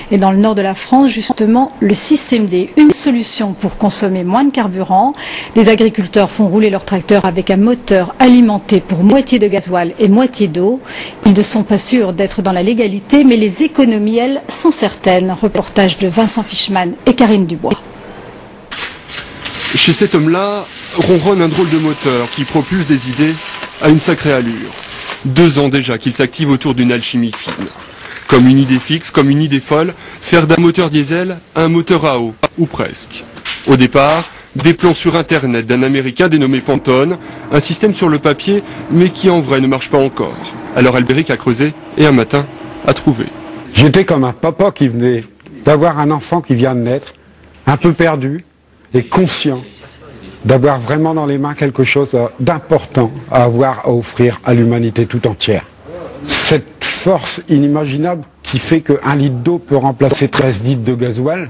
Et dans le nord de la France, justement, le système D, une solution pour consommer moins de carburant. Les agriculteurs font rouler leurs tracteurs avec un moteur alimenté pour moitié de gasoil et moitié d'eau. Ils ne sont pas sûrs d'être dans la légalité, mais les économies, elles, sont certaines. Reportage de Vincent Fischmann et Karine Dubois. Chez cet homme-là, ronronne un drôle de moteur qui propulse des idées à une sacrée allure. 2 ans déjà qu'il s'active autour d'une alchimie fine. Comme une idée fixe, comme une idée folle, faire d'un moteur diesel un moteur à eau, ou presque. Au départ, des plans sur Internet d'un Américain dénommé Pantone, un système sur le papier, mais qui en vrai ne marche pas encore. Alors Albéric a creusé et un matin a trouvé. J'étais comme un papa qui venait d'avoir un enfant qui vient de naître, un peu perdu et conscient d'avoir vraiment dans les mains quelque chose d'important à avoir à offrir à l'humanité tout entière. Cette force inimaginable qui fait qu'un litre d'eau peut remplacer 13 litres de gasoil,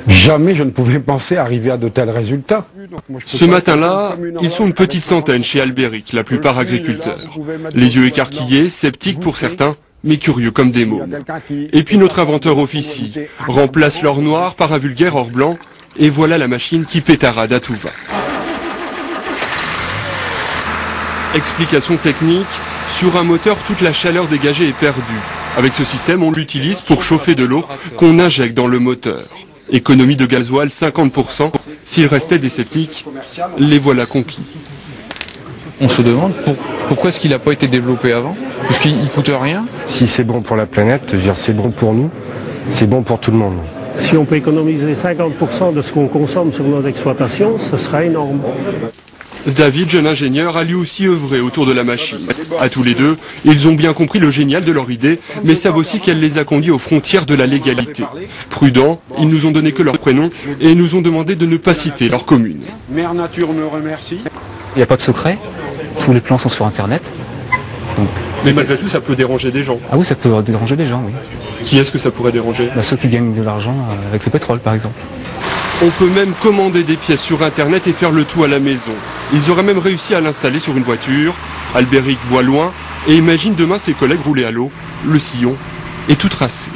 jamais je ne pouvais penser arriver à de tels résultats. Ce matin-là, ils sont une petite centaine chez Albéric, la plupart agriculteurs. Les yeux écarquillés, sceptiques pour certains, mais curieux comme des mômes. Et puis notre inventeur officie, remplace l'or noir par un vulgaire or blanc, et voilà la machine qui pétarade à tout va. Explication technique, sur un moteur toute la chaleur dégagée est perdue. Avec ce système, on l'utilise pour chauffer de l'eau qu'on injecte dans le moteur. Économie de gasoil 50%, s'il restait des sceptiques, les voilà conquis. On se demande pourquoi est-ce qu'il n'a pas été développé avant, parce qu'il ne coûte rien. Si c'est bon pour la planète, je veux dire, c'est bon pour nous, c'est bon pour tout le monde. Si on peut économiser 50% de ce qu'on consomme sur nos exploitations, ce sera énorme. David, jeune ingénieur, a lui aussi œuvré autour de la machine. À tous les deux, ils ont bien compris le génial de leur idée, mais savent aussi qu'elle les a conduits aux frontières de la légalité. Prudents, ils nous ont donné que leur prénom et nous ont demandé de ne pas citer leur commune. Mère Nature me remercie. Il n'y a pas de secret, tous les plans sont sur Internet. Donc... Mais malgré tout, ça peut déranger des gens. Ah oui, ça peut déranger des gens, oui. Qui est-ce que ça pourrait déranger? Ceux qui gagnent de l'argent avec le pétrole, par exemple. On peut même commander des pièces sur Internet et faire le tout à la maison. Ils auraient même réussi à l'installer sur une voiture. Albéric voit loin et imagine demain ses collègues rouler à l'eau. Le sillon est tout tracé.